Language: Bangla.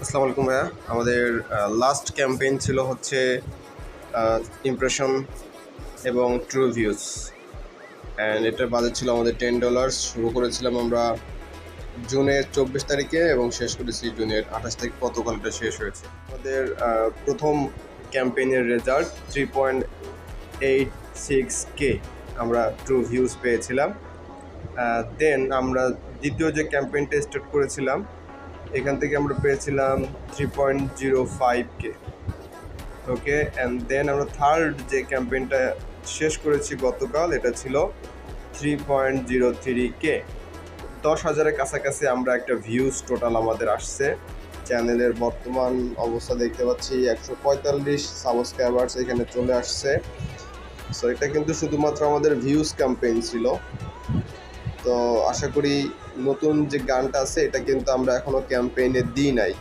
আসসালামু আলাইকুম ভাইয়া। আমাদের লাস্ট ক্যাম্পেইন ছিল হচ্ছে ইমপ্রেশন এবং ট্রু ভিউজ, অ্যান্ড এটার বাজেট ছিল আমাদের $10। শুরু করেছিলাম আমরা জুনের 24 তারিখে এবং শেষ করেছি জুনের 28 তারিখ। গতকাল এটা শেষ হয়েছে। আমাদের প্রথম ক্যাম্পেইনের রেজাল্ট 3.86K আমরা ট্রু ভিউজ পেয়েছিলাম। দেন আমরা দ্বিতীয় যে ক্যাম্পেইনটা স্টার্ট করেছিলাম এখান থেকে আমরা পেয়েছিলাম 3.05K। ওকে, অ্যান্ড দেন আমরা থার্ড যে ক্যাম্পেইনটা শেষ করেছি গতকাল, এটা ছিল 3.03K। 10,000-এর কাছাকাছি আমরা একটা ভিউজ টোটাল আমাদের আসছে। চ্যানেলের বর্তমান অবস্থা দেখতে পাচ্ছি 145 সাবস্ক্রাইবার্স এখানে চলে আসছে। সো এটা কিন্তু শুধুমাত্র আমাদের ভিউজ ক্যাম্পেইন ছিল। তো আশা করি নতুন যে গানটা আছে এটা কিন্তু আমরা এখনও ক্যাম্পেইনে দিই নাই।